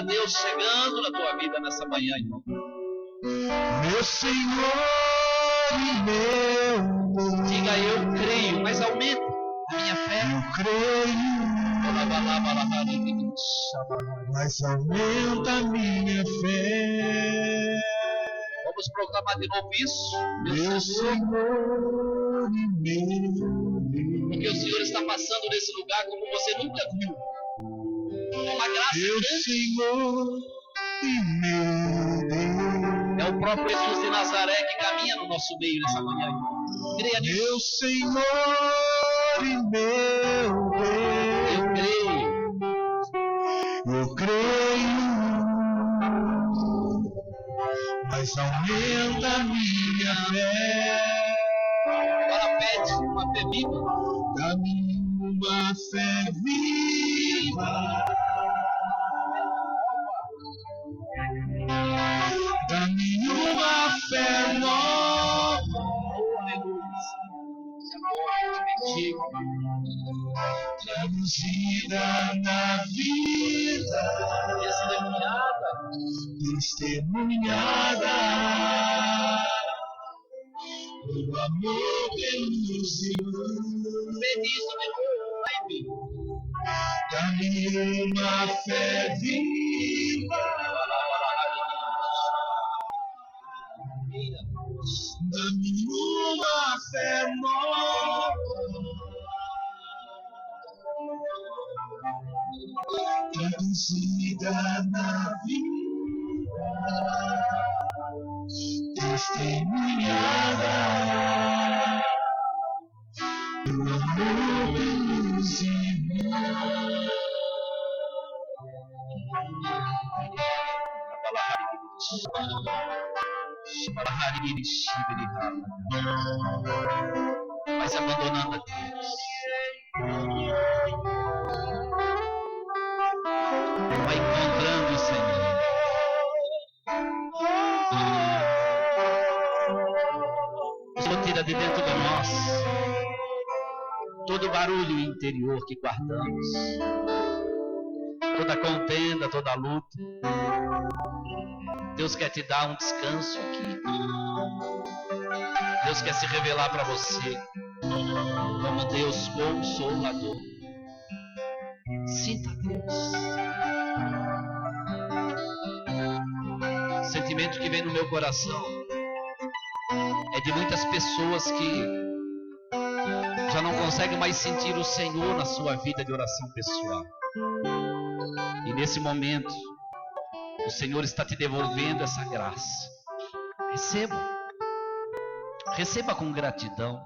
Sinta Deus chegando na tua vida nessa manhã, irmão. Meu Senhor e meu Deus. Diga, eu creio, mas aumenta a minha fé. Eu creio, mas aumenta a minha fé. Vamos proclamar de novo isso. Meu Senhor e meu Deus. Porque o Senhor está passando nesse lugar como você nunca viu. É uma graça Meu grande. Senhor e meu Deus. É o próprio Jesus de Nazaré que caminha no nosso meio nessa manhã, irmão. Creia nisso. Meu Senhor e meu Deus. Eu creio. Eu creio, mas aumenta a minha fé. Agora pede uma fé viva. Dá-me uma fé viva. Dá-me uma fé nova. Traduzida na vida, testemunhada, o amor pelos irmãos. Dá-me uma fé viva. Dá-me uma fé nova, traduzida na vida, testemunhada, do amor pelos irmãos. Vai se abandonando a Deus. Vai encontrando o Senhor. O Senhor tira de dentro de nós todo o barulho interior que guardamos, toda contenda, toda luta. Deus quer te dar um descanso aqui. Deus quer se revelar para você como Deus consolador. Sinta Deus. O sentimento que vem no meu coração é de muitas pessoas que já não conseguem mais sentir o Senhor na sua vida de oração pessoal. E nesse momento, o Senhor está te devolvendo essa graça. Receba. Receba com gratidão.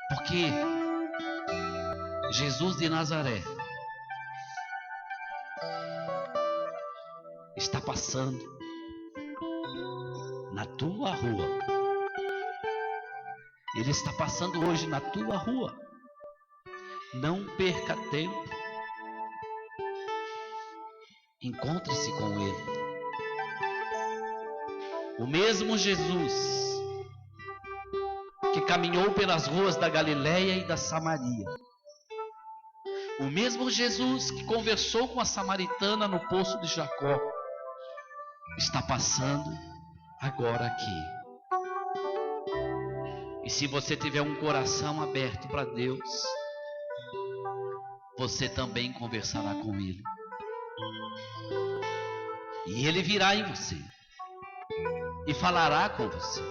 Porque Jesus de Nazaré está passando na tua rua. Ele está passando hoje na tua rua. Não perca tempo. Encontre-se com Ele. O mesmo Jesus que caminhou pelas ruas da Galileia e da Samaria. O mesmo Jesus que conversou com a samaritana no poço de Jacó. Está passando agora aqui. E se você tiver um coração aberto para Deus, você também conversará com Ele. E Ele virá em você. E falará com você.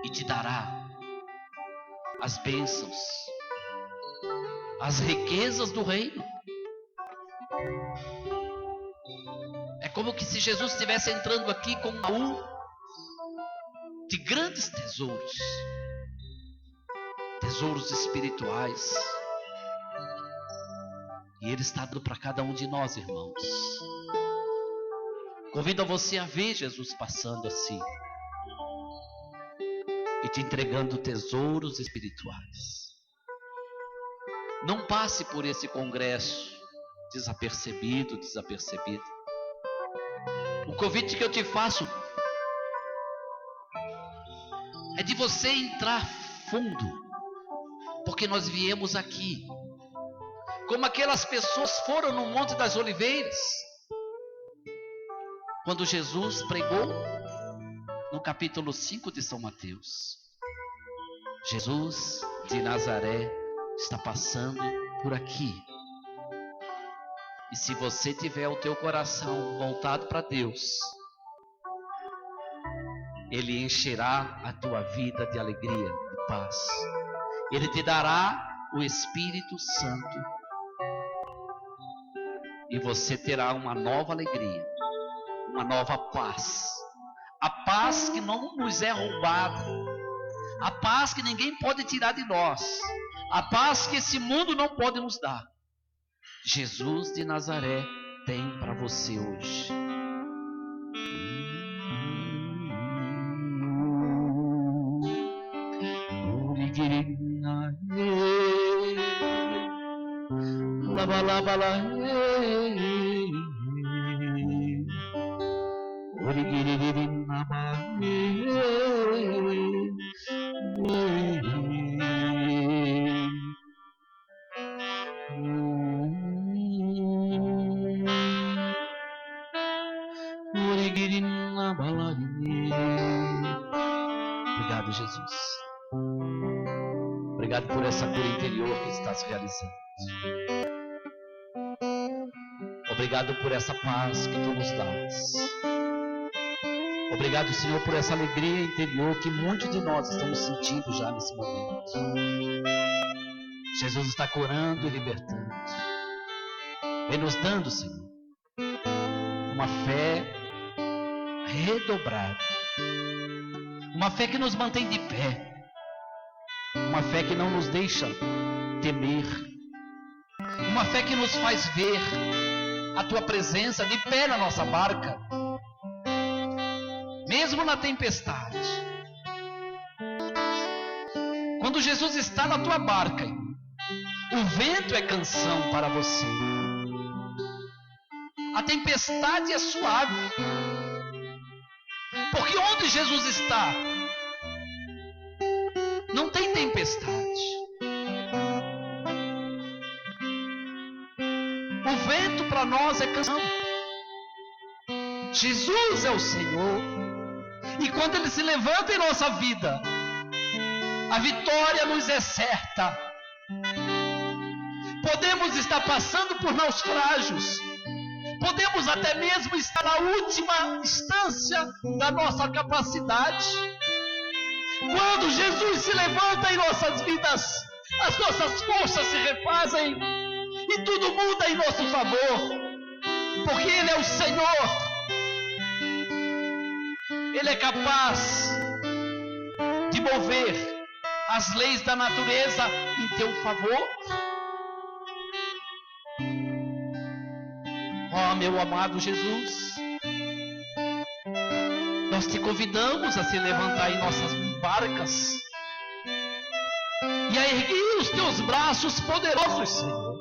E te dará as bênçãos, as riquezas do reino. É como que se Jesus estivesse entrando aqui com um baú de grandes tesouros. Tesouros espirituais. E Ele está dando para cada um de nós, irmãos. Convido a você a ver Jesus passando assim. E te entregando tesouros espirituais. Não passe por esse congresso desapercebido. O convite que eu te faço é de você entrar fundo, porque nós viemos aqui como aquelas pessoas foram no Monte das Oliveiras, quando Jesus pregou no capítulo 5 de São Mateus. Jesus de Nazaré está passando por aqui. E se você tiver o teu coração voltado para Deus, Ele encherá a tua vida de alegria, de paz. Ele te dará o Espírito Santo. E você terá uma nova alegria, uma nova paz. A paz que não nos é roubada. A paz que ninguém pode tirar de nós. A paz que esse mundo não pode nos dar. Jesus de Nazaré tem para você hoje. Obrigado, Jesus. Obrigado por essa cura interior que está se realizando. Obrigado por essa paz que Tu nos dás. Obrigado, Senhor, por essa alegria interior que muitos de nós estamos sentindo já nesse momento. Jesus está curando e libertando. Vem nos dando, Senhor, uma fé redobrada. Uma fé que nos mantém de pé. Uma fé que não nos deixa temer. Uma fé que nos faz ver a Tua presença de pé na nossa barca. Mesmo na tempestade. Quando Jesus está na tua barca, o vento é canção para você. A tempestade é suave. Porque onde Jesus está, não tem tempestade. O vento para nós é canção. Jesus é o Senhor. E quando Ele se levanta em nossa vida, a vitória nos é certa. Podemos estar passando por naufrágios. Podemos até mesmo estar na última instância da nossa capacidade. Quando Jesus se levanta em nossas vidas, as nossas forças se refazem e tudo muda em nosso favor. Porque Ele é o Senhor. Ele é capaz de mover as leis da natureza em teu favor. Ó, meu amado Jesus, nós te convidamos a se levantar em nossas barcas e a erguer os teus braços poderosos, Senhor,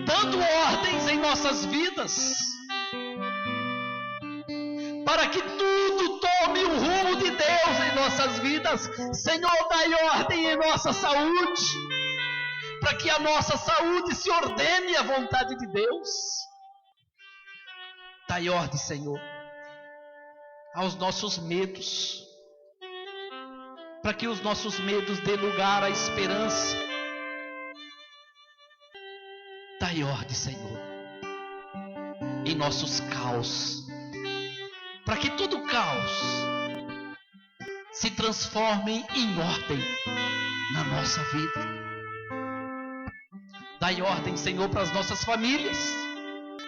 dando ordens em nossas vidas, para que tudo tome o rumo de Deus em nossas vidas. Senhor, dai ordem em nossa saúde, para que a nossa saúde se ordene à vontade de Deus. Dai ordem, Senhor, aos nossos medos, para que os nossos medos dê lugar à esperança. Dai ordem, Senhor, em nossos caos, para que todo caos se transforme em ordem na nossa vida. Dai ordem, Senhor, para as nossas famílias,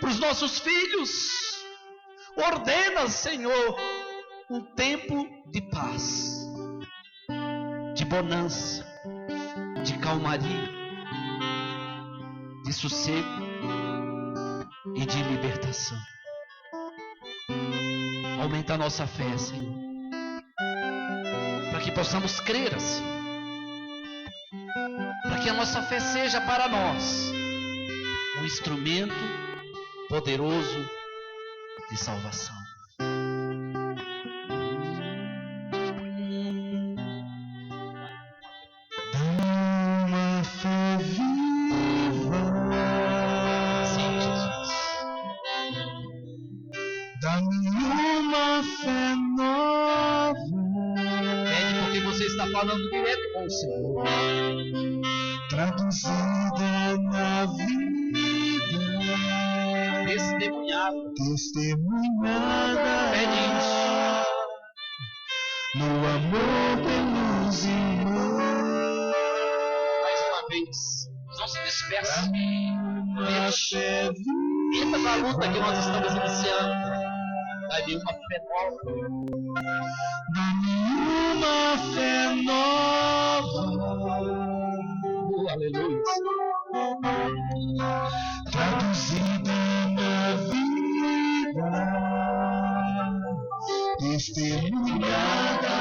para os nossos filhos. Ordena, Senhor, um tempo de paz, de bonança, de calmaria, de sossego e de libertação. Aumenta a nossa fé, Senhor, para que possamos crer assim, para que a nossa fé seja para nós um instrumento poderoso de salvação. Uma fé viva Dá-me uma fé nova. Pede porque você está falando direto com o Senhor. Traduzida na vida. Testemunhado. Testemunhada. Pede isso. No amor pelos irmãos. Mais uma vez. Não se disperse. Uma fé Entra na luta que nós estamos iniciando. Dá-me uma fé nova. Dá-me uma fé nova. Aleluia. Traduzida na vida. Testemunhada.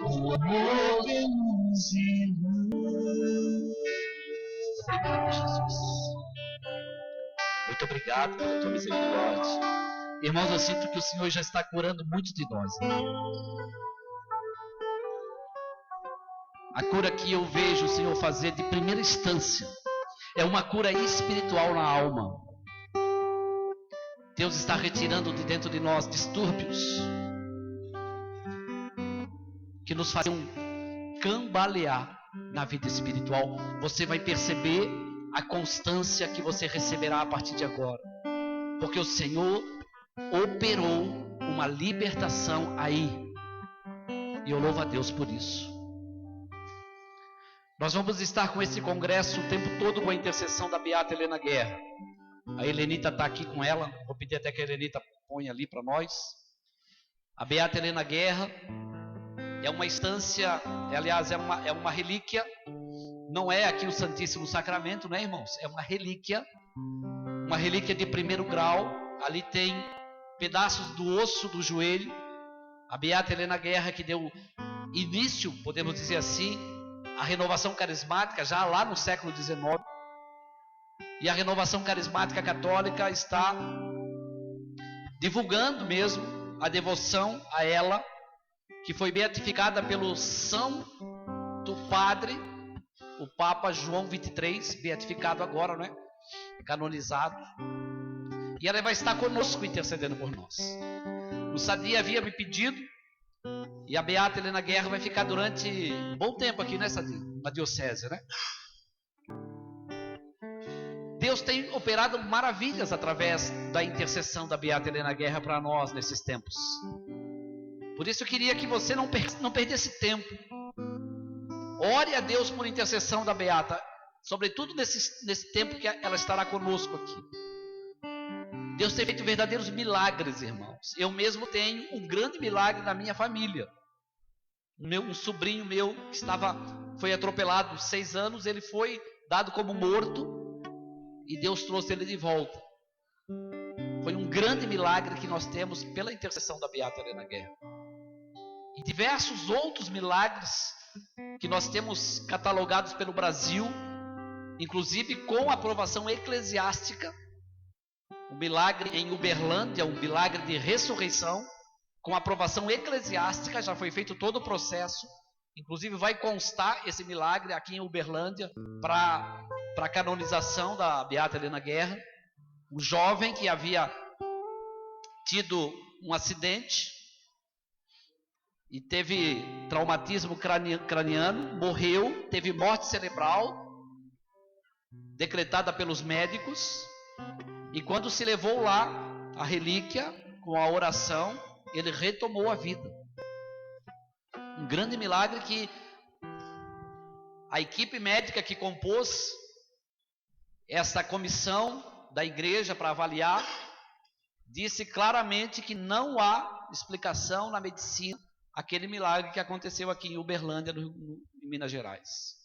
O amor pelos irmãos. Obrigado, Jesus. Muito obrigado pela tua misericórdia. Irmãos, eu sinto que o Senhor já está curando muitos de nós. A cura que eu vejo o Senhor fazer de primeira instância é uma cura espiritual na alma. Deus está retirando de dentro de nós distúrbios que nos faziam cambalear na vida espiritual. Você vai perceber a constância que você receberá a partir de agora, porque o Senhor operou uma libertação aí, e eu louvo a Deus por isso. Nós vamos estar com esse congresso o tempo todo com a intercessão da Beata Helena Guerra. A Helenita está aqui com ela, vou pedir até que a Helenita ponha ali para nós. A Beata Helena Guerra é uma instância, aliás, é uma relíquia. Não é aqui o Santíssimo Sacramento, né, irmãos? É uma relíquia de primeiro grau. Ali tem pedaços do osso do joelho. A Beata Helena Guerra que deu início, podemos dizer assim, à renovação carismática já lá no século XIX. E a renovação carismática católica está divulgando mesmo a devoção a ela, que foi beatificada pelo Santo Padre, o Papa João 23, beatificado agora, né? Canonizado. E ela vai estar conosco intercedendo por nós. O Sadi havia me pedido, e a Beata Helena Guerra vai ficar durante um bom tempo aqui, né, Sadi? Na diocese, né? Deus tem operado maravilhas através da intercessão da Beata Helena Guerra para nós nesses tempos. Por isso eu queria que você não perdesse tempo. Ore a Deus por intercessão da Beata, sobretudo nesse tempo que ela estará conosco aqui. Deus tem feito verdadeiros milagres, irmãos. Eu mesmo tenho um grande milagre na minha família. Um sobrinho meu que foi atropelado 6 anos, ele foi dado como morto e Deus trouxe ele de volta. Foi um grande milagre que nós temos pela intercessão da Beata Helena Guerra. E diversos outros milagres que nós temos catalogados pelo Brasil, inclusive com aprovação eclesiástica. Um milagre em Uberlândia, um milagre de ressurreição, com aprovação eclesiástica, já foi feito todo o processo. Inclusive vai constar esse milagre aqui em Uberlândia para a canonização da Beata Helena Guerra. Um jovem que havia tido um acidente e teve traumatismo craniano, morreu, teve morte cerebral decretada pelos médicos, e quando se levou lá a relíquia com a oração, ele retomou a vida. Um grande milagre que a equipe médica que compôs essa comissão da igreja para avaliar disse claramente que não há explicação na medicina aquele milagre que aconteceu aqui em Uberlândia, em Minas Gerais.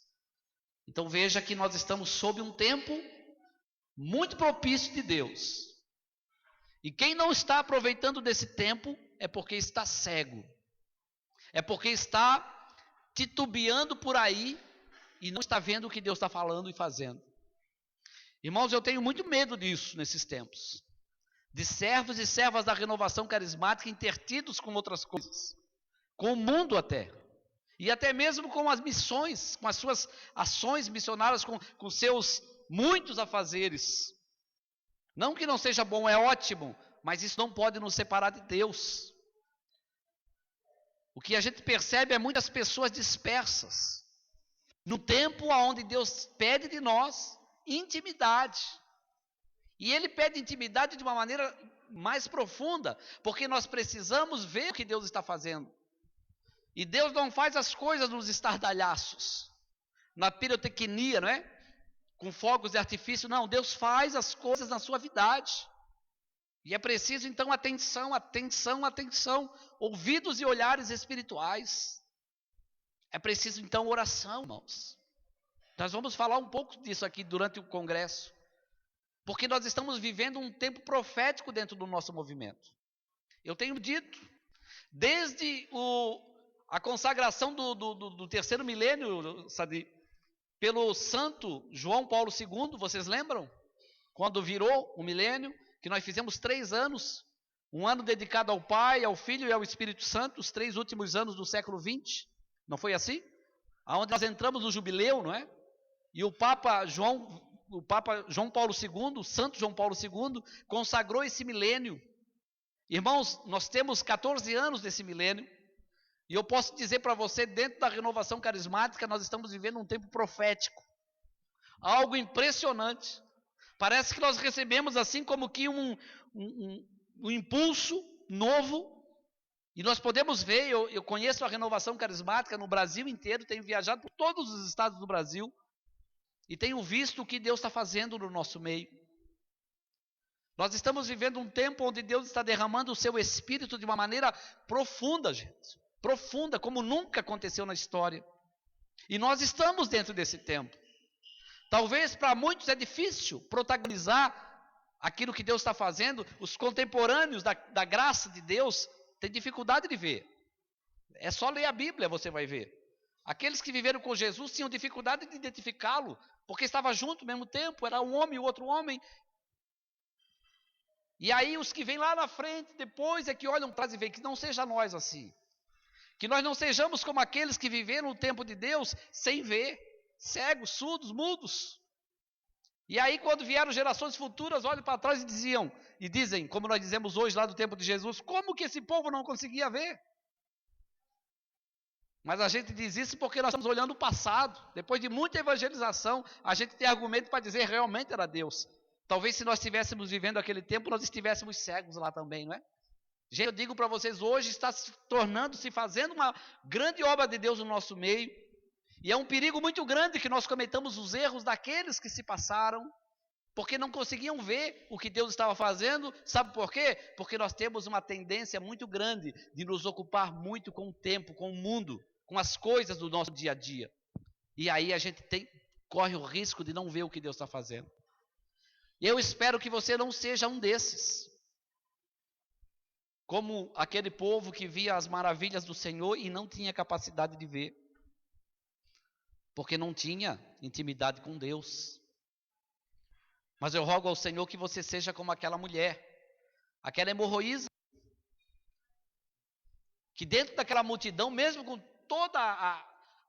Então veja que nós estamos sob um tempo muito propício de Deus. E quem não está aproveitando desse tempo é porque está cego. É porque está titubeando por aí e não está vendo o que Deus está falando e fazendo. Irmãos, eu tenho muito medo disso nesses tempos. De servos e servas da renovação carismática intertidos com outras coisas. Com o mundo até. E até mesmo com as missões, com as suas ações missionárias, com seus muitos afazeres. Não que não seja bom, é ótimo, mas isso não pode nos separar de Deus. O que a gente percebe é muitas pessoas dispersas, no tempo onde Deus pede de nós intimidade. E Ele pede intimidade de uma maneira mais profunda, porque nós precisamos ver o que Deus está fazendo. E Deus não faz as coisas nos estardalhaços, na pirotecnia, não é? Com fogos de artifício, não. Deus faz as coisas na suavidade. E é preciso então atenção, atenção, atenção, ouvidos e olhares espirituais. É preciso então oração, irmãos. Nós vamos falar um pouco disso aqui durante o congresso, porque nós estamos vivendo um tempo profético dentro do nosso movimento. Eu tenho dito, desde a consagração do terceiro milênio, Sadi, pelo santo João Paulo II, vocês lembram? Quando virou o milênio, que nós fizemos 3 anos, um ano dedicado ao Pai, ao Filho e ao Espírito Santo, os 3 últimos anos do século XX, não foi assim? Onde nós entramos no jubileu, não é? E o Papa João Paulo II, o Santo João Paulo II, consagrou esse milênio. Irmãos, nós temos 14 anos desse milênio, e eu posso dizer para você, dentro da renovação carismática, nós estamos vivendo um tempo profético, algo impressionante. Parece que nós recebemos assim como que um impulso novo, e nós podemos ver, eu conheço a renovação carismática no Brasil inteiro, tenho viajado por todos os estados do Brasil, e tenho visto o que Deus está fazendo no nosso meio. Nós estamos vivendo um tempo onde Deus está derramando o seu Espírito de uma maneira profunda, gente. Profunda, como nunca aconteceu na história. E nós estamos dentro desse tempo. Talvez para muitos é difícil protagonizar aquilo que Deus está fazendo. Os contemporâneos da graça de Deus têm dificuldade de ver. É só ler a Bíblia, você vai ver. Aqueles que viveram com Jesus tinham dificuldade de identificá-lo, porque estava junto ao mesmo tempo, era um homem e o outro homem. E aí os que vêm lá na frente, depois é que olham atrás e veem que não seja nós assim. Que nós não sejamos como aqueles que viveram o tempo de Deus sem ver, cegos, surdos, mudos. E aí quando vieram gerações futuras, olham para trás e dizem, como nós dizemos hoje lá do tempo de Jesus, como que esse povo não conseguia ver? Mas a gente diz isso porque nós estamos olhando o passado. Depois de muita evangelização, a gente tem argumento para dizer realmente era Deus. Talvez se nós estivéssemos vivendo aquele tempo, nós estivéssemos cegos lá também, não é? Gente, eu digo para vocês, hoje está se fazendo uma grande obra de Deus no nosso meio. E é um perigo muito grande que nós cometamos os erros daqueles que se passaram, porque não conseguiam ver o que Deus estava fazendo. Sabe por quê? Porque nós temos uma tendência muito grande de nos ocupar muito com o tempo, com o mundo, com as coisas do nosso dia a dia. E aí a gente corre o risco de não ver o que Deus está fazendo. E eu espero que você não seja um desses. Como aquele povo que via as maravilhas do Senhor e não tinha capacidade de ver. Porque não tinha intimidade com Deus. Mas eu rogo ao Senhor que você seja como aquela mulher, aquela hemorroísa, que dentro daquela multidão, mesmo com toda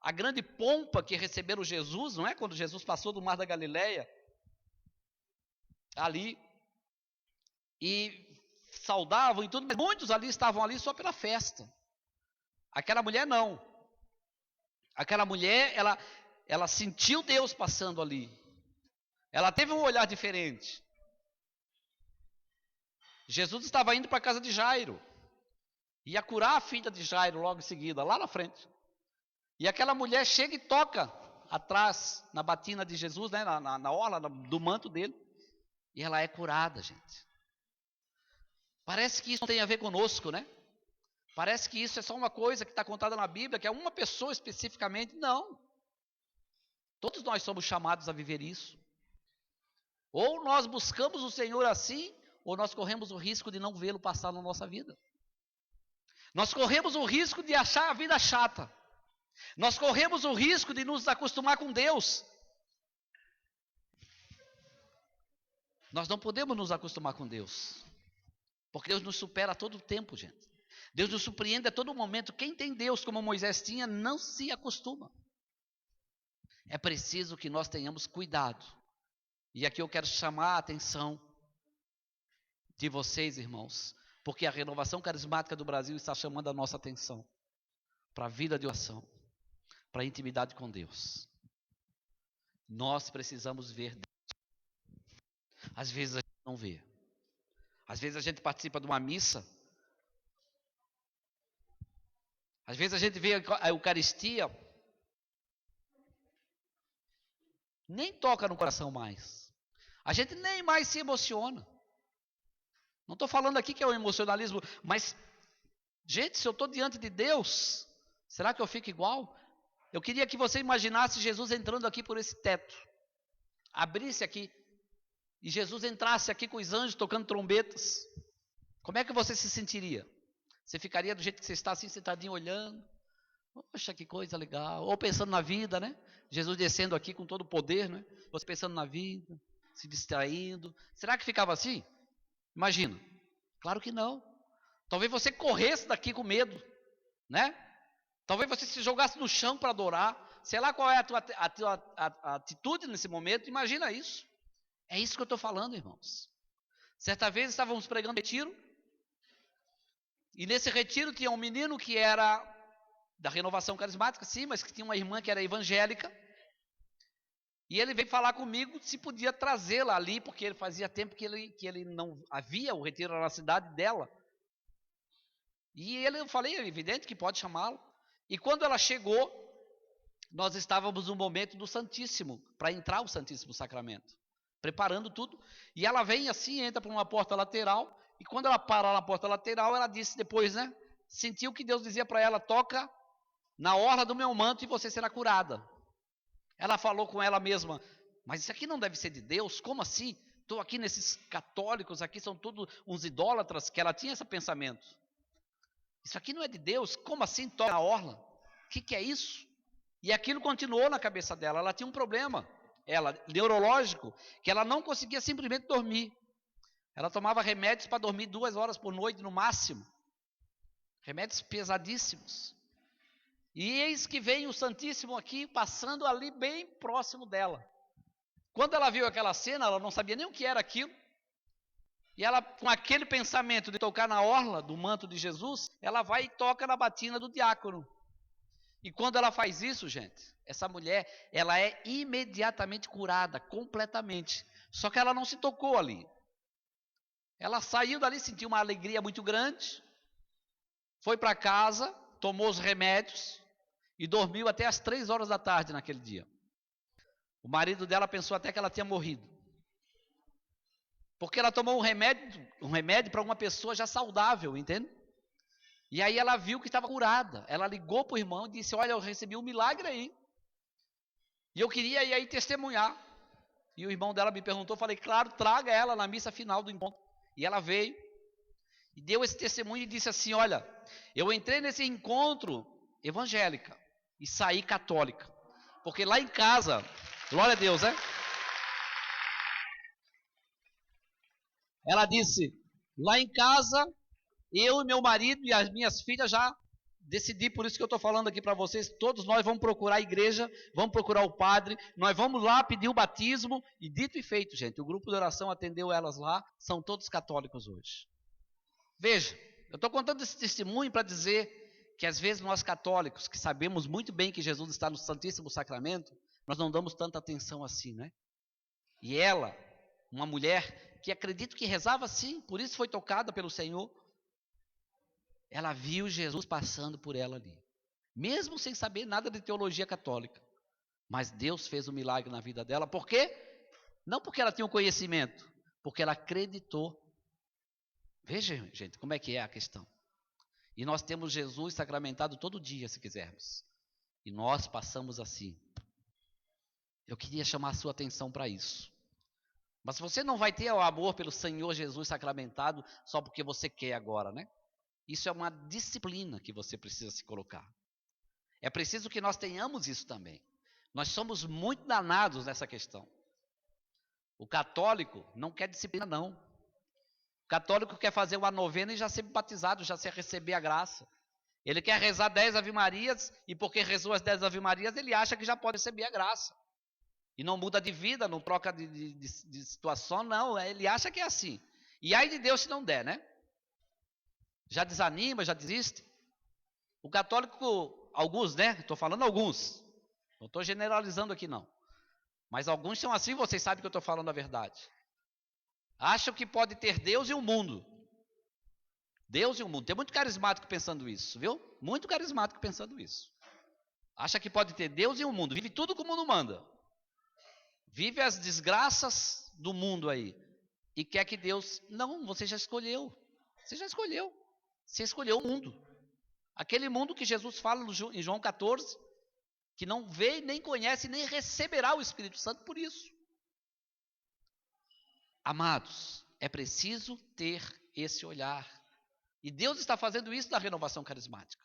a grande pompa que receberam Jesus, não é? Quando Jesus passou do mar da Galileia, ali, e saudavam e tudo, mas muitos ali estavam ali só pela festa. Aquela mulher não. Aquela mulher, ela sentiu Deus passando ali. Ela teve um olhar diferente. Jesus estava indo para a casa de Jairo. Ia curar a filha de Jairo logo em seguida, lá na frente. E aquela mulher chega e toca atrás, na batina de Jesus, né, na orla do manto dele. E ela é curada, gente. Parece que isso não tem a ver conosco, né? Parece que isso é só uma coisa que está contada na Bíblia, que é uma pessoa especificamente. Não. Todos nós somos chamados a viver isso. Ou nós buscamos o Senhor assim, ou nós corremos o risco de não vê-lo passar na nossa vida. Nós corremos o risco de achar a vida chata. Nós corremos o risco de nos acostumar com Deus. Nós não podemos nos acostumar com Deus. Porque Deus nos supera a todo tempo, gente. Deus nos surpreende a todo momento. Quem tem Deus como Moisés tinha, não se acostuma. É preciso que nós tenhamos cuidado. E aqui eu quero chamar a atenção de vocês, irmãos, porque a renovação carismática do Brasil está chamando a nossa atenção para a vida de oração, para a intimidade com Deus. Nós precisamos ver Deus. Às vezes a gente não vê. Às vezes a gente participa de uma missa. Às vezes a gente vê a Eucaristia. Nem toca no coração mais. A gente nem mais se emociona. Não estou falando aqui que é o emocionalismo, mas, gente, se eu estou diante de Deus, será que eu fico igual? Eu queria que você imaginasse Jesus entrando aqui por esse teto, abrisse aqui, e Jesus entrasse aqui com os anjos tocando trombetas. Como é que você se sentiria? Você ficaria do jeito que você está, assim, sentadinho olhando? Poxa, que coisa legal. Ou pensando na vida, né? Jesus descendo aqui com todo o poder, né? Você pensando na vida, se distraindo. Será que ficava assim? Imagina. Claro que não. Talvez você corresse daqui com medo, né? Talvez você se jogasse no chão para adorar. Sei lá qual é a tua atitude nesse momento. Imagina isso. É isso que eu estou falando, irmãos. Certa vez estávamos pregando retiro. E nesse retiro tinha um menino que era da renovação carismática, sim, mas que tinha uma irmã que era evangélica. E ele veio falar comigo se podia trazê-la ali, porque ele fazia tempo que ele não havia o retiro na cidade dela. E eu falei, é evidente que pode chamá-lo. E quando ela chegou, nós estávamos no momento do Santíssimo, para entrar o Santíssimo Sacramento, preparando tudo. E ela vem assim, entra por uma porta lateral, e quando ela para na porta lateral, ela disse depois, né? Sentiu que Deus dizia para ela, toca na orla do meu manto e você será curada. Ela falou com ela mesma, mas isso aqui não deve ser de Deus? Como assim? Estou aqui nesses católicos, aqui são todos uns idólatras, que ela tinha esse pensamento. Isso aqui não é de Deus? Como assim toca na orla? O que é isso? E aquilo continuou na cabeça dela, ela tinha um problema, neurológico, que ela não conseguia simplesmente dormir. Ela tomava remédios para dormir 2 horas por noite no máximo. Remédios pesadíssimos. E eis que vem o Santíssimo aqui, passando ali bem próximo dela. Quando ela viu aquela cena, ela não sabia nem o que era aquilo. E ela, com aquele pensamento de tocar na orla do manto de Jesus, ela vai e toca na batina do diácono. E quando ela faz isso, gente, essa mulher, ela é imediatamente curada, completamente. Só que ela não se tocou ali. Ela saiu dali, sentiu uma alegria muito grande, foi para casa, tomou os remédios e dormiu até as 3 horas da tarde naquele dia. O marido dela pensou até que ela tinha morrido. Porque ela tomou um remédio para uma pessoa já saudável, entende? E aí ela viu que estava curada. Ela ligou para o irmão e disse, olha, eu recebi um milagre aí. E eu queria ir aí testemunhar. E o irmão dela me perguntou, falei, claro, traga ela na missa final do encontro. E ela veio e deu esse testemunho e disse assim, olha, eu entrei nesse encontro evangélica e saí católica. Porque lá em casa, glória a Deus, né? Ela disse, lá em casa, eu e meu marido e as minhas filhas já decidi, por isso que eu estou falando aqui para vocês, todos nós vamos procurar a igreja, vamos procurar o padre, nós vamos lá pedir o batismo, e dito e feito, gente, o grupo de oração atendeu elas lá, são todos católicos hoje. Veja, eu estou contando esse testemunho para dizer que às vezes nós católicos, que sabemos muito bem que Jesus está no Santíssimo Sacramento, nós não damos tanta atenção assim, né? E ela, uma mulher que acredito que rezava sim, por isso foi tocada pelo Senhor, ela viu Jesus passando por ela ali, mesmo sem saber nada de teologia católica, mas Deus fez um milagre na vida dela, por quê? Não porque ela tinha um conhecimento, porque ela acreditou. Veja, gente, como é que é a questão. E nós temos Jesus sacramentado todo dia, se quisermos, e nós passamos assim. Eu queria chamar a sua atenção para isso. Mas você não vai ter o amor pelo Senhor Jesus sacramentado só porque você quer agora, né? Isso é uma disciplina que você precisa se colocar. É preciso que nós tenhamos isso também. Nós somos muito danados nessa questão. O católico não quer disciplina, não. O católico quer fazer uma novena e já ser batizado, já ser receber a graça. Ele quer rezar 10 Ave-Marias e porque rezou as 10 Ave-Marias, ele acha que já pode receber a graça. E não muda de vida, não troca de situação, não. Ele acha que é assim. E ai de Deus se não der, né? Já desanima, já desiste. O católico, alguns, né? Estou falando alguns. Não estou generalizando aqui, não. Mas alguns são assim, vocês sabem que eu estou falando a verdade. Acham que pode ter Deus e o mundo. Deus e o mundo. Tem muito carismático pensando isso, viu? Muito carismático pensando isso. Acha que pode ter Deus e o mundo. Vive tudo como o mundo manda. Vive as desgraças do mundo aí. E quer que Deus... Não, você já escolheu. Você já escolheu. Você escolheu o mundo. Aquele mundo que Jesus fala em João 14, que não vê, nem conhece, nem receberá o Espírito Santo por isso. Amados, é preciso ter esse olhar. E Deus está fazendo isso na renovação carismática.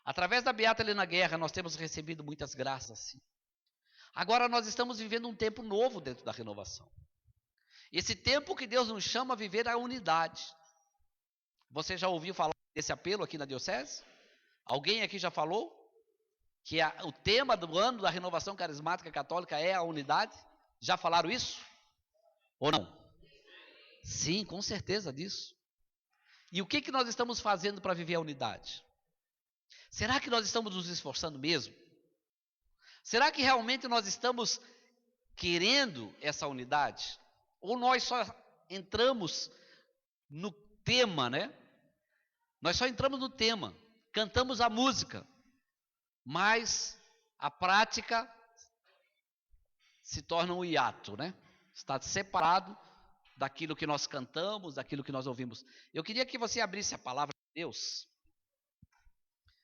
Através da Beata Helena Guerra, nós temos recebido muitas graças assim. Agora nós estamos vivendo um tempo novo dentro da renovação. Esse tempo que Deus nos chama a viver a unidade. Você já ouviu falar desse apelo aqui na diocese? Alguém aqui já falou? Que o tema do ano da renovação carismática católica é a unidade? Já falaram isso? Ou não? Sim, com certeza disso. E o que nós estamos fazendo para viver a unidade? Será que nós estamos nos esforçando mesmo? Será que realmente nós estamos querendo essa unidade? Ou nós só entramos no tema, né? Nós só entramos no tema, cantamos a música, mas a prática se torna um hiato, né? Está separado daquilo que nós cantamos, daquilo que nós ouvimos. Eu queria que você abrisse a palavra de Deus,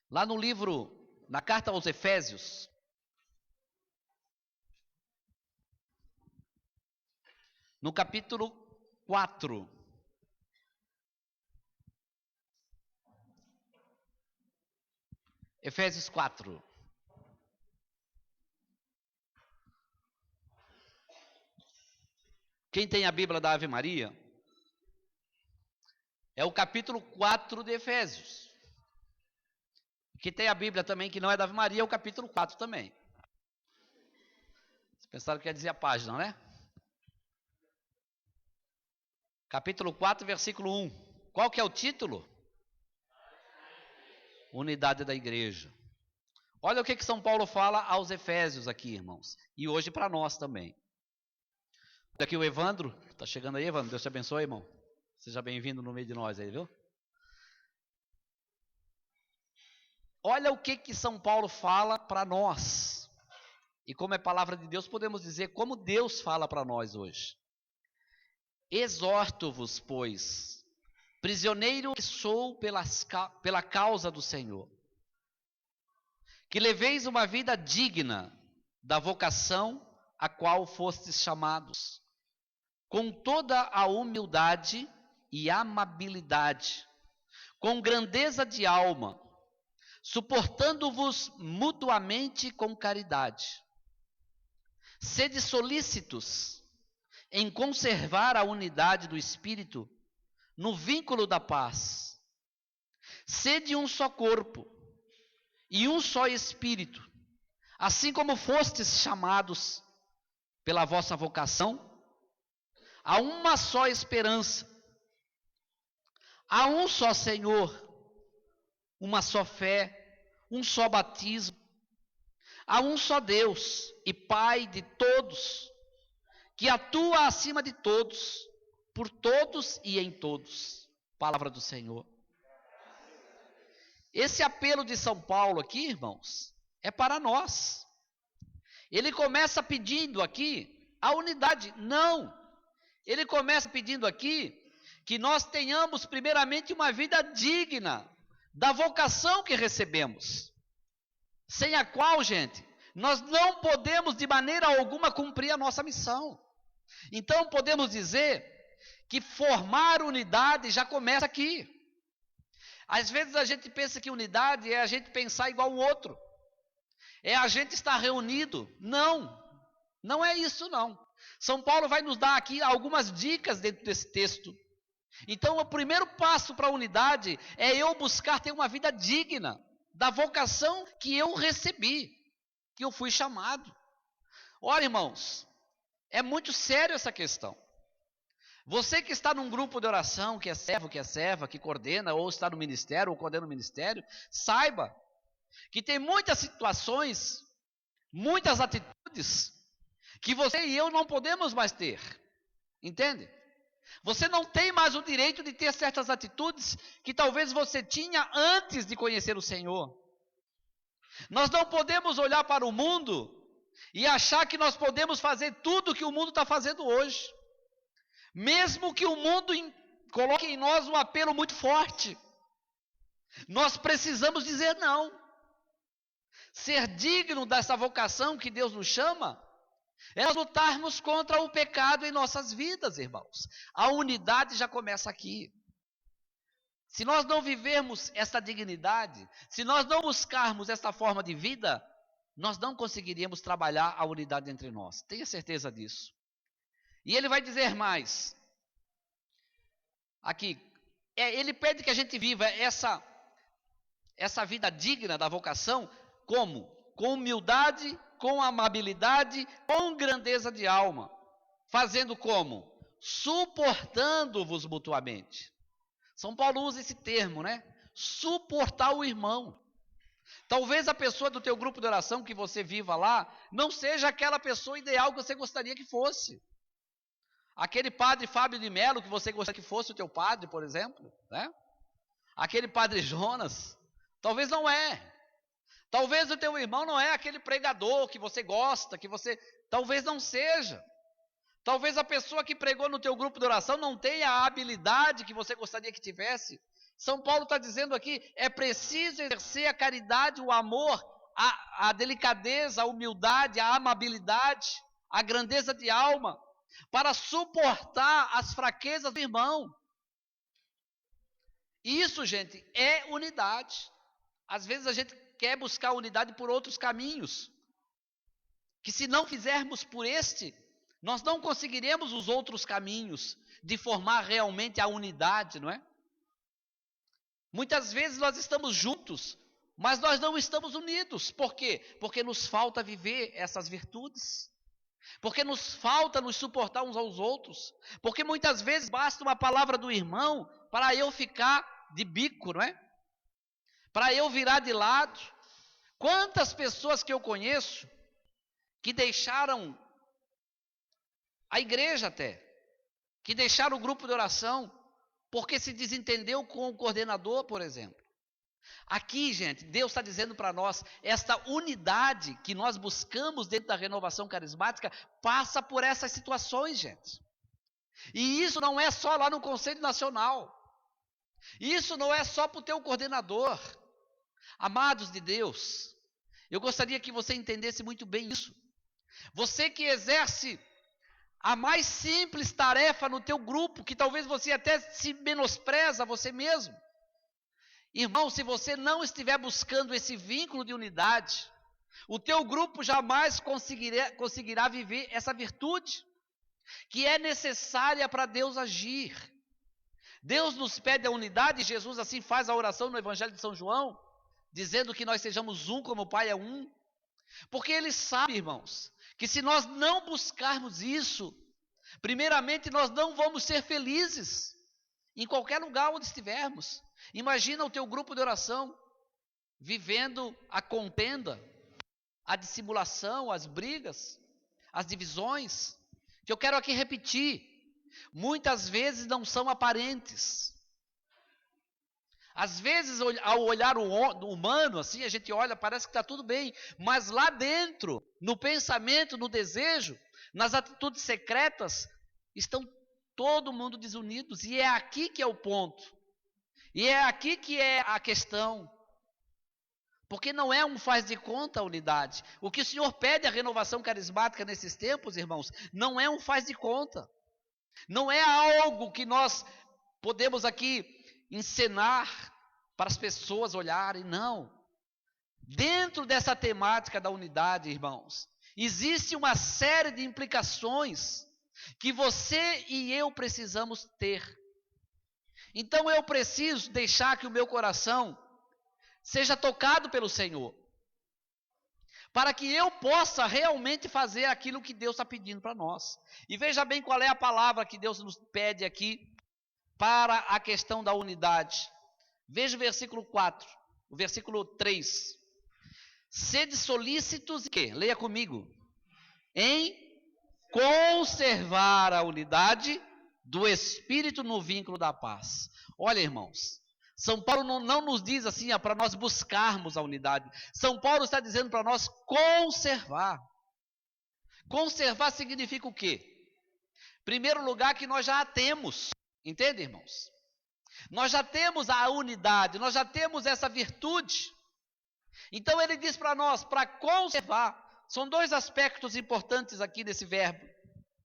lá no livro, na carta aos Efésios, no capítulo 4. Efésios 4. Quem tem a Bíblia da Ave Maria? É o capítulo 4 de Efésios. Quem tem a Bíblia também que não é da Ave Maria, é o capítulo 4 também. Vocês pensaram que ia dizer a página, né? Capítulo 4, versículo 1. Qual que é o título? Unidade da igreja. Olha o que São Paulo fala aos Efésios aqui, irmãos. E hoje para nós também. Aqui o Evandro, está chegando aí, Evandro, Deus te abençoe, irmão. Seja bem-vindo no meio de nós aí, viu? Olha o que São Paulo fala para nós. E como é palavra de Deus, podemos dizer como Deus fala para nós hoje. Exorto-vos, pois, prisioneiro que sou pela causa do Senhor, que leveis uma vida digna da vocação a qual fostes chamados, com toda a humildade e amabilidade, com grandeza de alma, suportando-vos mutuamente com caridade. Sede solícitos em conservar a unidade do Espírito no vínculo da paz. Sede um só corpo e um só Espírito, assim como fostes chamados pela vossa vocação, há uma só esperança, há um só Senhor, uma só fé, um só batismo, há um só Deus e Pai de todos, que atua acima de todos, por todos e em todos. Palavra do Senhor. Esse apelo de São Paulo aqui, irmãos, é para nós. Ele começa pedindo aqui a unidade. Não. Ele começa pedindo aqui que nós tenhamos primeiramente uma vida digna da vocação que recebemos, sem a qual, gente, nós não podemos de maneira alguma cumprir a nossa missão. Então podemos dizer que formar unidade já começa aqui. Às vezes a gente pensa que unidade é a gente pensar igual o outro, é a gente estar reunido. Não, não é isso não. São Paulo vai nos dar aqui algumas dicas dentro desse texto. Então o primeiro passo para a unidade é eu buscar ter uma vida digna da vocação que eu recebi, que eu fui chamado. Olha, irmãos, é muito sério essa questão. Você que está num grupo de oração, que é servo, que é serva, que coordena, ou está no ministério, ou coordena o ministério, saiba que tem muitas situações, muitas atitudes, que você e eu não podemos mais ter. Entende? Você não tem mais o direito de ter certas atitudes que talvez você tinha antes de conhecer o Senhor. Nós não podemos olhar para o mundo e achar que nós podemos fazer tudo o que o mundo está fazendo hoje. Mesmo que o mundo coloque em nós um apelo muito forte, nós precisamos dizer não. Ser digno dessa vocação que Deus nos chama é nós lutarmos contra o pecado em nossas vidas, irmãos. A unidade já começa aqui. Se nós não vivermos essa dignidade, se nós não buscarmos essa forma de vida, nós não conseguiríamos trabalhar a unidade entre nós. Tenha certeza disso. E ele vai dizer mais. Aqui, ele pede que a gente viva essa vida digna da vocação, como? Com humildade, com amabilidade, com grandeza de alma. Fazendo como? Suportando-vos mutuamente. São Paulo usa esse termo, né? Suportar o irmão. Talvez a pessoa do teu grupo de oração que você viva lá, não seja aquela pessoa ideal que você gostaria que fosse. Aquele padre Fábio de Melo que você gostaria que fosse o teu padre, por exemplo, né? Aquele padre Jonas, talvez não é. Talvez o teu irmão não é aquele pregador que você gosta, talvez não seja. Talvez a pessoa que pregou no teu grupo de oração não tenha a habilidade que você gostaria que tivesse. São Paulo está dizendo aqui, é preciso exercer a caridade, o amor, a delicadeza, a humildade, a amabilidade, a grandeza de alma, para suportar as fraquezas do irmão. Isso, gente, é unidade. Às vezes a gente quer buscar unidade por outros caminhos, que se não fizermos por este, nós não conseguiremos os outros caminhos de formar realmente a unidade, não é? Muitas vezes nós estamos juntos, mas nós não estamos unidos. Por quê? Porque nos falta viver essas virtudes. Porque nos falta nos suportar uns aos outros. Porque muitas vezes basta uma palavra do irmão para eu ficar de bico, não é? Para eu virar de lado. Quantas pessoas que eu conheço que deixaram a igreja até, que deixaram o grupo de oração, porque se desentendeu com o coordenador, por exemplo. Aqui, gente, Deus está dizendo para nós, esta unidade que nós buscamos dentro da renovação carismática, passa por essas situações, gente. E isso não é só lá no Conselho Nacional. Isso não é só para o teu coordenador. Amados de Deus, eu gostaria que você entendesse muito bem isso. Você que exerce a mais simples tarefa no teu grupo, que talvez você até se menospreza você mesmo. Irmão, se você não estiver buscando esse vínculo de unidade, o teu grupo jamais conseguirá viver essa virtude, que é necessária para Deus agir. Deus nos pede a unidade, e Jesus assim faz a oração no Evangelho de São João, dizendo que nós sejamos um como o Pai é um, porque Ele sabe, irmãos, que se nós não buscarmos isso, primeiramente nós não vamos ser felizes, em qualquer lugar onde estivermos. Imagina o teu grupo de oração, vivendo a contenda, a dissimulação, as brigas, as divisões, que eu quero aqui repetir, muitas vezes não são aparentes. Às vezes, ao olhar o humano, assim, a gente olha, parece que está tudo bem, mas lá dentro, no pensamento, no desejo, nas atitudes secretas, estão todo mundo desunidos, e é aqui que é o ponto, e é aqui que é a questão, porque não é um faz de conta a unidade. O que o Senhor pede a renovação carismática nesses tempos, irmãos, não é um faz de conta, não é algo que nós podemos aqui encenar para as pessoas olharem, não. Dentro dessa temática da unidade, irmãos, existe uma série de implicações que você e eu precisamos ter. Então eu preciso deixar que o meu coração seja tocado pelo Senhor. para que eu possa realmente fazer aquilo que Deus está pedindo para nós. E veja bem qual é a palavra que Deus nos pede aqui para a questão da unidade. Veja o versículo 4, o versículo 3. Sede solícitos, leia comigo, em conservar a unidade do Espírito no vínculo da paz. Olha, irmãos, São Paulo não nos diz assim, para nós buscarmos a unidade. São Paulo está dizendo para nós conservar. Conservar significa o quê? Primeiro lugar, que nós já a temos. Entende, irmãos? Nós já temos a unidade, nós já temos essa virtude. Então ele diz para nós, para conservar. São dois aspectos importantes aqui nesse verbo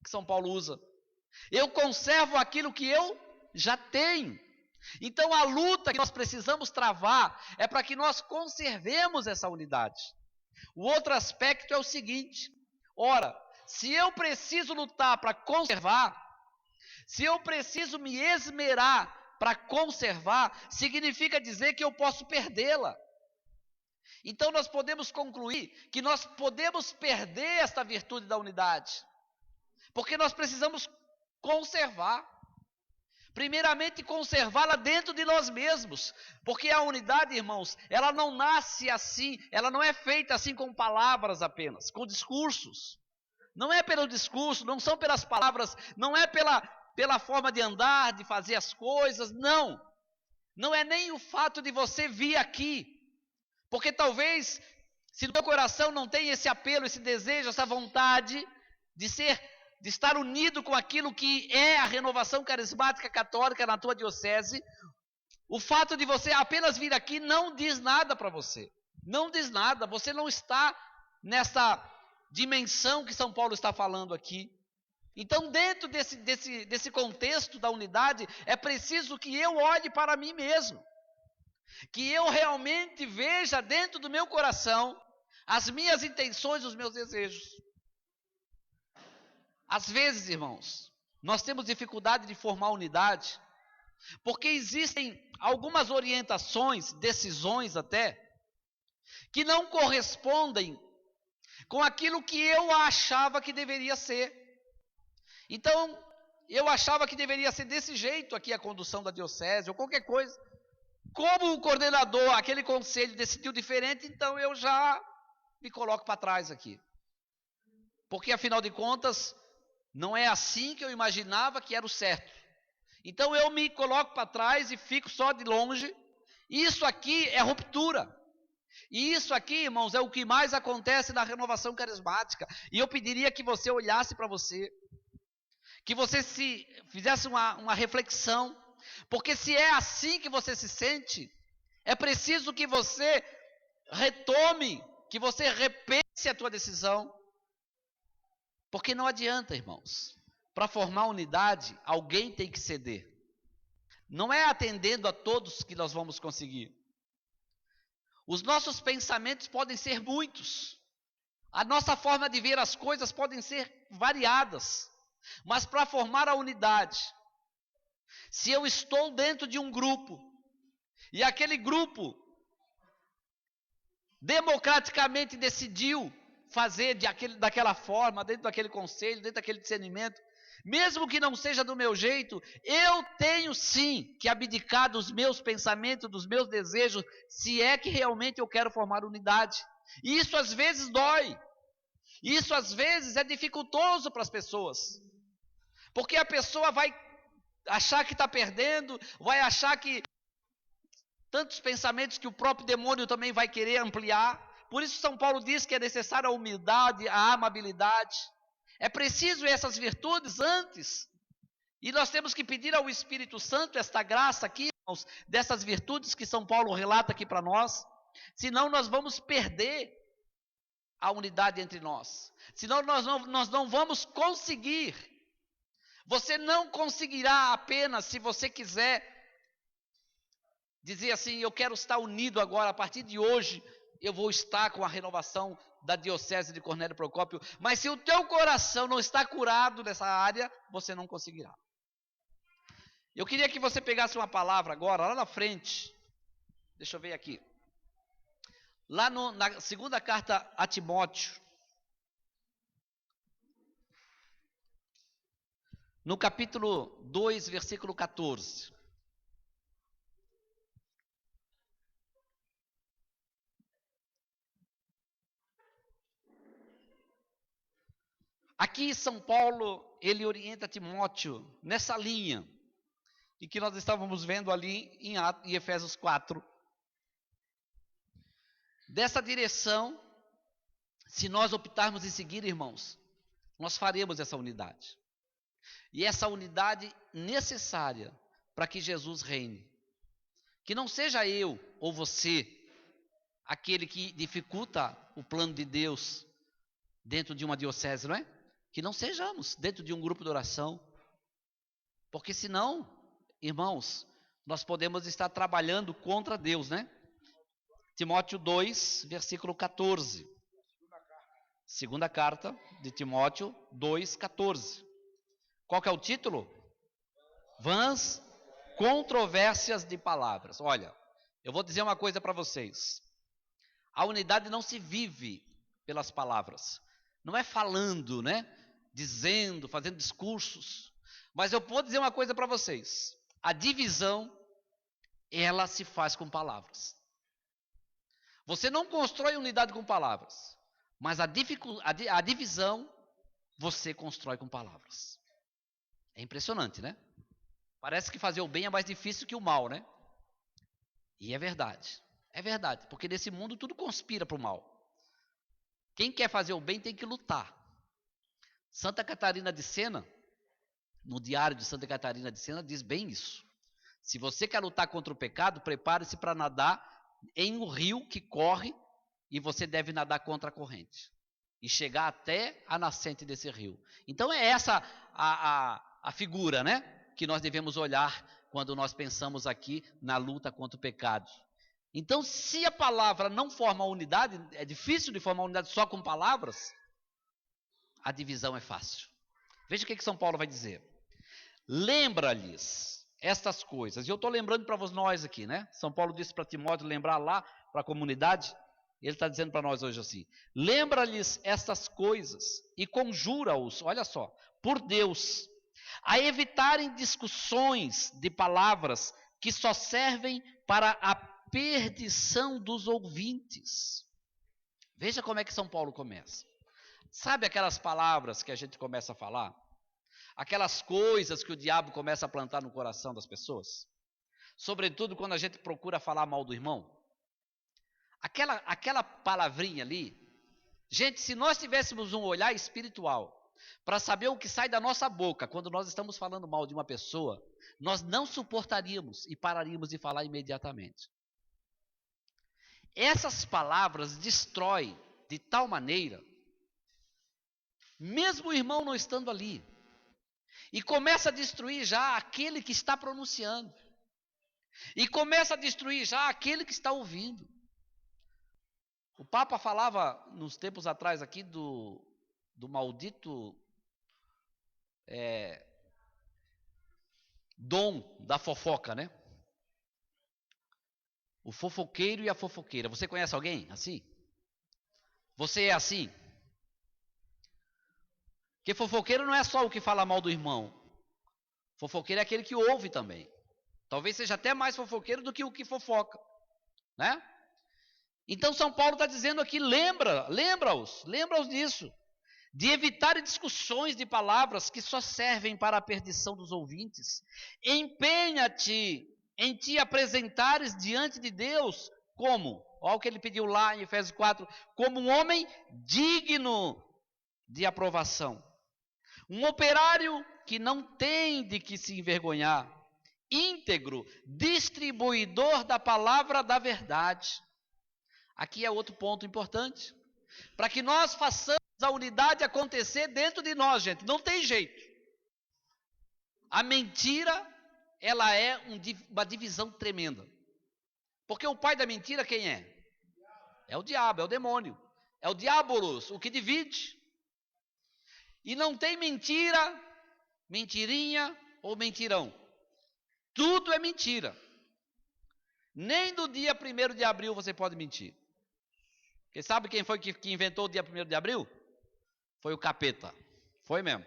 que São Paulo usa. Eu conservo aquilo que eu já tenho. Então a luta que nós precisamos travar é para que nós conservemos essa unidade. O outro aspecto é o seguinte: ora, se eu preciso lutar para conservar, se eu preciso me esmerar para conservar, significa dizer que eu posso perdê-la. Então nós podemos concluir que nós podemos perder esta virtude da unidade, porque nós precisamos conservar. Primeiramente, conservá-la dentro de nós mesmos, porque a unidade, irmãos, ela não nasce assim, ela não é feita assim com palavras apenas, com discursos. Não é pelo discurso, não são pelas palavras, não é pela forma de andar, de fazer as coisas, não. Não é nem o fato de você vir aqui, porque talvez, se no teu coração não tem esse apelo, esse desejo, essa vontade de estar unido com aquilo que é a renovação carismática católica na tua diocese, o fato de você apenas vir aqui não diz nada para você. Não diz nada, você não está nessa dimensão que São Paulo está falando aqui. Então, dentro desse contexto da unidade, é preciso que eu olhe para mim mesmo, que eu realmente veja dentro do meu coração as minhas intenções, os meus desejos. Às vezes, irmãos, nós temos dificuldade de formar unidade, porque existem algumas orientações, decisões até, que não correspondem com aquilo que eu achava que deveria ser. Então, eu achava que deveria ser desse jeito aqui a condução da diocese, ou qualquer coisa. Como o coordenador, aquele conselho decidiu diferente, então eu já me coloco para trás aqui. Porque, afinal de contas, não é assim que eu imaginava que era o certo. Então eu me coloco para trás e fico só de longe. Isso aqui é ruptura. E isso aqui, irmãos, é o que mais acontece na renovação carismática. E eu pediria que você olhasse para você, que você se fizesse uma reflexão. Porque se é assim que você se sente, é preciso que você retome, que você repense a tua decisão. Porque não adianta, irmãos. Para formar unidade, alguém tem que ceder. Não é atendendo a todos que nós vamos conseguir. Os nossos pensamentos podem ser muitos. A nossa forma de ver as coisas podem ser variadas. Mas para formar a unidade, se eu estou dentro de um grupo, e aquele grupo democraticamente decidiu fazer daquela forma, dentro daquele conselho, dentro daquele discernimento, mesmo que não seja do meu jeito, eu tenho sim que abdicar dos meus pensamentos, dos meus desejos, se é que realmente eu quero formar unidade. E isso às vezes dói, isso às vezes é dificultoso para as pessoas, porque a pessoa vai achar que está perdendo, vai achar que tantos pensamentos que o próprio demônio também vai querer ampliar. Por isso São Paulo diz que é necessária a humildade, a amabilidade. É preciso essas virtudes antes. E nós temos que pedir ao Espírito Santo esta graça aqui, irmãos, dessas virtudes que São Paulo relata aqui para nós. Senão nós vamos perder a unidade entre nós. Senão nós não vamos conseguir. Você não conseguirá apenas se você quiser dizer assim, eu quero estar unido agora, a partir de hoje eu vou estar com a renovação da diocese de Cornélio Procópio, mas se o teu coração não está curado nessa área, você não conseguirá. Eu queria que você pegasse uma palavra agora, lá na frente, deixa eu ver aqui, Lá na segunda carta a Timóteo, no capítulo 2, versículo 14. Aqui São Paulo, ele orienta Timóteo nessa linha, e que nós estávamos vendo ali em Efésios 4. Dessa direção, se nós optarmos em seguir, irmãos, nós faremos essa unidade. E essa unidade necessária para que Jesus reine. Que não seja eu ou você aquele que dificulta o plano de Deus dentro de uma diocese, não é? Que não sejamos dentro de um grupo de oração. Porque senão, irmãos, nós podemos estar trabalhando contra Deus, né? Timóteo 2, versículo 14. Segunda carta de Timóteo 2, 14. Qual que é o título? Vãs controvérsias de palavras. Olha, eu vou dizer uma coisa para vocês. A unidade não se vive pelas palavras. Não é falando, né? Dizendo, fazendo discursos. Mas eu vou dizer uma coisa para vocês. A divisão, ela se faz com palavras. Você não constrói unidade com palavras. Mas a divisão, você constrói com palavras. É impressionante, né? Parece que fazer o bem é mais difícil que o mal, né? E é verdade. É verdade, porque nesse mundo tudo conspira para o mal. Quem quer fazer o bem tem que lutar. Santa Catarina de Sena, no Diário de Santa Catarina de Sena, diz bem isso. Se você quer lutar contra o pecado, prepare-se para nadar em um rio que corre e você deve nadar contra a corrente. E chegar até a nascente desse rio. Então é essa a figura, né? Que nós devemos olhar quando nós pensamos aqui na luta contra o pecado. Então, se a palavra não forma unidade, é difícil de formar unidade só com palavras, a divisão é fácil. Veja o que São Paulo vai dizer. Lembra-lhes estas coisas. E eu estou lembrando para nós aqui, né? São Paulo disse para Timóteo lembrar lá para a comunidade. Ele está dizendo para nós hoje assim. Lembra-lhes estas coisas e conjura-os, olha só, por Deus, a evitarem discussões de palavras que só servem para a perdição dos ouvintes. Veja como é que São Paulo começa. Sabe aquelas palavras que a gente começa a falar? Aquelas coisas que o diabo começa a plantar no coração das pessoas? Sobretudo quando a gente procura falar mal do irmão. Aquela palavrinha ali. Gente, se nós tivéssemos um olhar espiritual para saber o que sai da nossa boca quando nós estamos falando mal de uma pessoa, nós não suportaríamos e pararíamos de falar imediatamente. Essas palavras destroem de tal maneira, mesmo o irmão não estando ali, e começa a destruir já aquele que está pronunciando, e começa a destruir já aquele que está ouvindo. O Papa falava nos tempos atrás aqui do maldito dom da fofoca, né? O fofoqueiro e a fofoqueira. Você conhece alguém assim? Você é assim? Porque fofoqueiro não é só o que fala mal do irmão. Fofoqueiro é aquele que ouve também. Talvez seja até mais fofoqueiro do que o que fofoca, né? Então São Paulo está dizendo aqui, lembra-os disso. De evitar discussões de palavras que só servem para a perdição dos ouvintes. Empenha-te em te apresentares diante de Deus como? Olha o que ele pediu lá em Efésios 4. Como um homem digno de aprovação. Um operário que não tem de que se envergonhar. Íntegro, distribuidor da palavra da verdade. Aqui é outro ponto importante. Para que nós façamos a unidade acontecer dentro de nós, gente. Não tem jeito. A mentira, ela é uma divisão tremenda. Porque o pai da mentira quem é? É o diabo, é o demônio. É o diabolos, o que divide. E não tem mentira, mentirinha ou mentirão. Tudo é mentira. Nem do dia 1º de abril você pode mentir. Porque sabe quem foi que inventou o dia 1º de abril? Foi o capeta. Foi mesmo.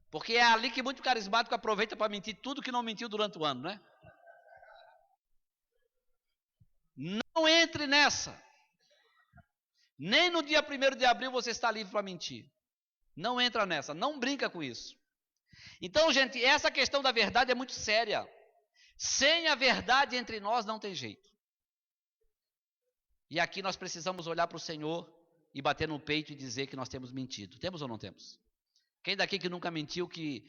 Porque é ali que muito carismático aproveita para mentir tudo que não mentiu durante o ano, né? Não entre nessa. Nem no dia 1º de abril você está livre para mentir. Não entra nessa, não brinca com isso. Então, gente, essa questão da verdade é muito séria. Sem a verdade entre nós não tem jeito. E aqui nós precisamos olhar para o Senhor e bater no peito e dizer que nós temos mentido. Temos ou não temos? Quem daqui que nunca mentiu, que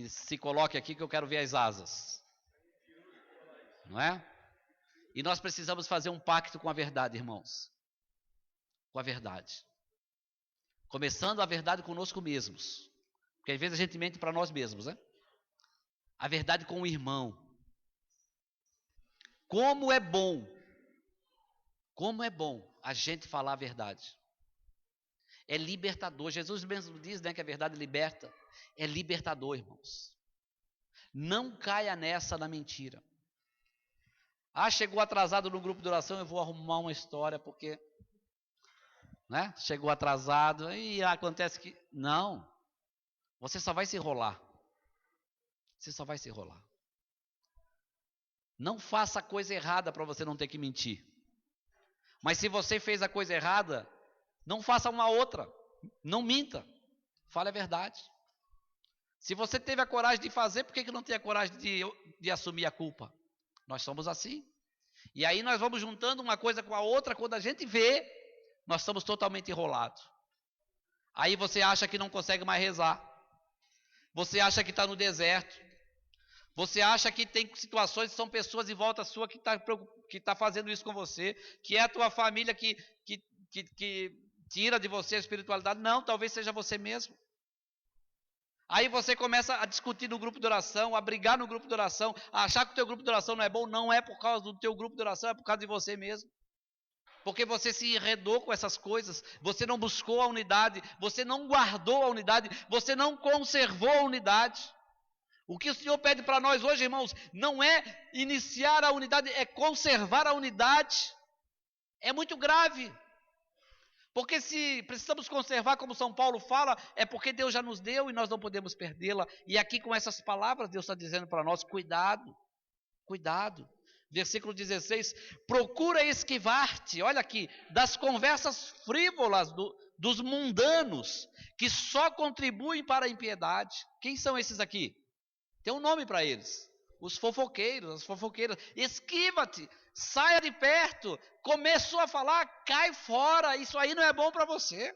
se coloque aqui que eu quero ver as asas? Não é? E nós precisamos fazer um pacto com a verdade, irmãos. Com a verdade. Começando a verdade conosco mesmos. Porque às vezes a gente mente para nós mesmos, né? A verdade com o irmão. Como é bom a gente falar a verdade. É libertador. Jesus mesmo diz, né, que a verdade liberta. É libertador, irmãos. Não caia nessa da mentira. Ah, chegou atrasado no grupo de oração, eu vou arrumar uma história porque, né? Chegou atrasado e acontece que não. Você só vai se enrolar. Você só vai se enrolar. Não faça a coisa errada para você não ter que mentir. Mas se você fez a coisa errada, não faça uma outra. Não minta. Fale a verdade. Se você teve a coragem de fazer, por que não tem a coragem de assumir a culpa? Nós somos assim. E aí nós vamos juntando uma coisa com a outra, quando a gente vê, nós estamos totalmente enrolados. Aí você acha que não consegue mais rezar. Você acha que está no deserto. Você acha que tem situações que são pessoas em volta sua que tá fazendo isso com você, que é a tua família que tira de você a espiritualidade. Não, talvez seja você mesmo. Aí você começa a discutir no grupo de oração, a brigar no grupo de oração, a achar que o teu grupo de oração não é bom. Não é por causa do teu grupo de oração, é por causa de você mesmo. Porque você se enredou com essas coisas, você não buscou a unidade, você não guardou a unidade, você não conservou a unidade. O que o Senhor pede para nós hoje, irmãos, não é iniciar a unidade, é conservar a unidade. É muito grave. Porque se precisamos conservar, como São Paulo fala, é porque Deus já nos deu e nós não podemos perdê-la. E aqui com essas palavras, Deus está dizendo para nós, cuidado, cuidado. Versículo 16, procura esquivar-te, olha aqui, das conversas frívolas dos mundanos, que só contribuem para a impiedade. Quem são esses aqui? Tem um nome para eles, os fofoqueiros, as fofoqueiras. Esquiva-te, saia de perto. Começou a falar, cai fora, isso aí não é bom para você.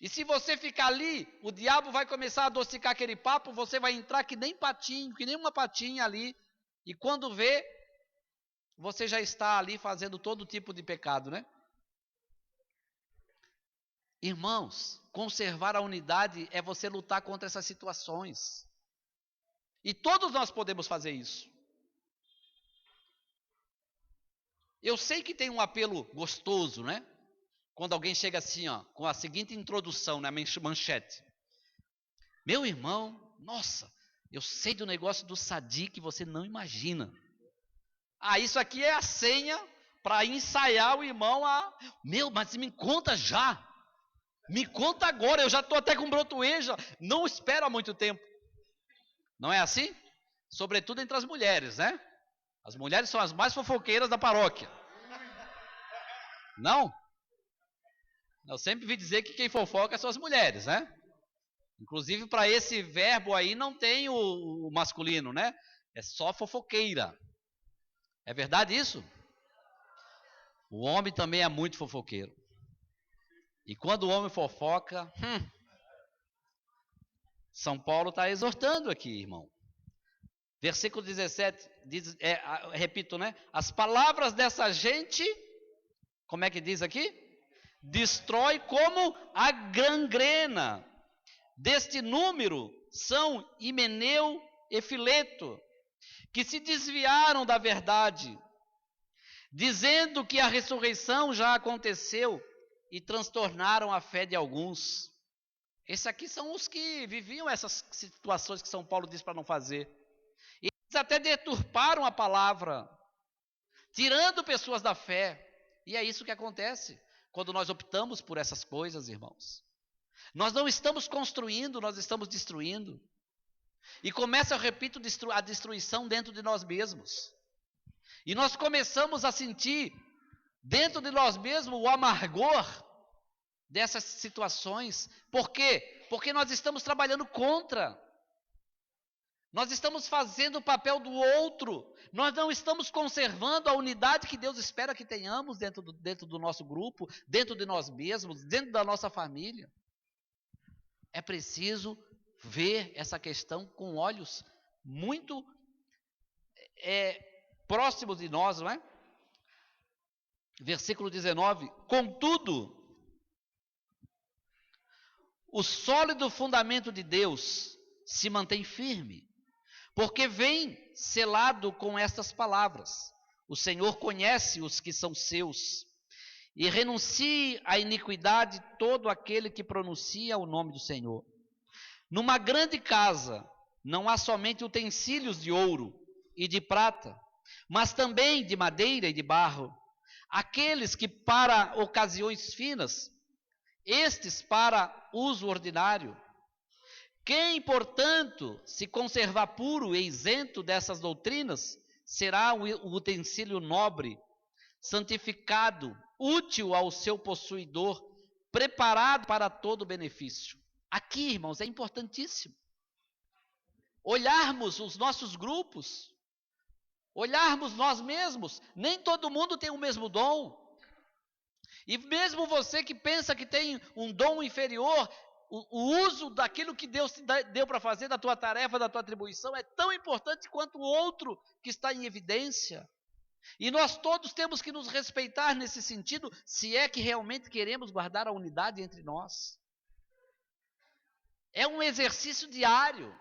E se você ficar ali, o diabo vai começar a adocicar aquele papo, você vai entrar que nem patinho, que nem uma patinha ali, e quando vê, você já está ali fazendo todo tipo de pecado, né? Irmãos, conservar a unidade é você lutar contra essas situações. E todos nós podemos fazer isso. Eu sei que tem um apelo gostoso, né? Quando alguém chega assim, ó, com a seguinte introdução, na manchete. Meu irmão, nossa, eu sei do negócio do sadi que você não imagina. Ah, isso aqui é a senha para ensaiar o irmão a... Meu, mas me conta já. Me conta agora, eu já estou até com brotoeja. Não espera muito tempo. Não é assim? Sobretudo entre as mulheres, né? As mulheres são as mais fofoqueiras da paróquia. Não? Eu sempre vi dizer que quem fofoca são as mulheres, né? Inclusive para esse verbo aí não tem o masculino, né? É só fofoqueira. É verdade isso? O homem também é muito fofoqueiro. E quando o homem fofoca, São Paulo está exortando aqui, irmão. Versículo 17, diz, repito, né? As palavras dessa gente, como é que diz aqui? Destrói como a gangrena. Deste número são Himeneu e Fileto, que se desviaram da verdade, dizendo que a ressurreição já aconteceu e transtornaram a fé de alguns. Esses aqui são os que viviam essas situações que São Paulo diz para não fazer. Eles até deturparam a palavra, tirando pessoas da fé. E é isso que acontece quando nós optamos por essas coisas, irmãos. Nós não estamos construindo, nós estamos destruindo. E começa, eu repito, a destruição dentro de nós mesmos. E nós começamos a sentir dentro de nós mesmos o amargor dessas situações. Por quê? Porque nós estamos trabalhando contra. Nós estamos fazendo o papel do outro. Nós não estamos conservando a unidade que Deus espera que tenhamos dentro do nosso grupo, dentro de nós mesmos, dentro da nossa família. É preciso ver essa questão com olhos muito próximos de nós, não é? Versículo 19: contudo, o sólido fundamento de Deus se mantém firme, porque vem selado com estas palavras: o Senhor conhece os que são seus, e renuncie à iniquidade todo aquele que pronuncia o nome do Senhor. Numa grande casa não há somente utensílios de ouro e de prata, mas também de madeira e de barro, aqueles que para ocasiões finas, estes para uso ordinário. Quem, portanto, se conservar puro e isento dessas doutrinas, será o utensílio nobre, santificado, útil ao seu possuidor, preparado para todo benefício. Aqui, irmãos, é importantíssimo olharmos os nossos grupos, olharmos nós mesmos. Nem todo mundo tem o mesmo dom. E mesmo você que pensa que tem um dom inferior, o uso daquilo que Deus te deu para fazer, da tua tarefa, da tua atribuição, é tão importante quanto o outro que está em evidência. E nós todos temos que nos respeitar nesse sentido, se é que realmente queremos guardar a unidade entre nós. É um exercício diário.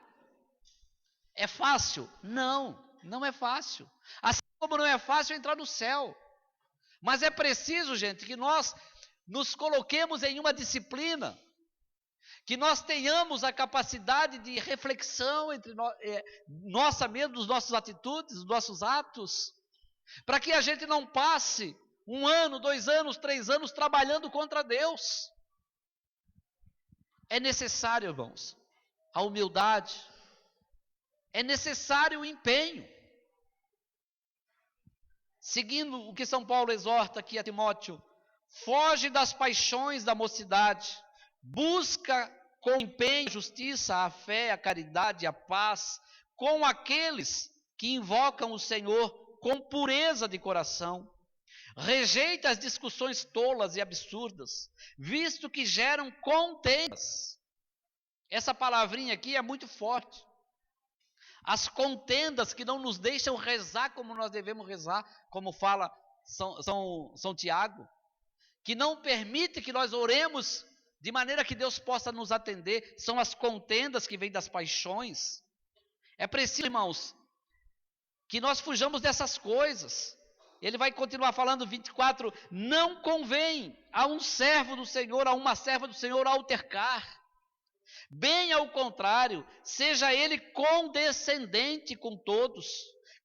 É fácil? Não, não é fácil. Assim como não é fácil entrar no céu. Mas é preciso, gente, que nós nos coloquemos em uma disciplina, que nós tenhamos a capacidade de reflexão entre nossa mesmo, dos nossos atitudes, dos nossos atos, para que a gente não passe 1 ano, 2 anos, 3 anos trabalhando contra Deus. É necessário, irmãos, a humildade, é necessário o empenho. Seguindo o que São Paulo exorta aqui a Timóteo: foge das paixões da mocidade, busca com empenho a justiça, a fé, a caridade, a paz, com aqueles que invocam o Senhor com pureza de coração. Rejeita as discussões tolas e absurdas, visto que geram contendas. Essa palavrinha aqui é muito forte. As contendas que não nos deixam rezar como nós devemos rezar, como fala São Tiago, que não permite que nós oremos de maneira que Deus possa nos atender, são as contendas que vêm das paixões. É preciso, irmãos, que nós fujamos dessas coisas. Ele vai continuar falando, 24, não convém a um servo do Senhor, a uma serva do Senhor altercar. Bem ao contrário, seja ele condescendente com todos,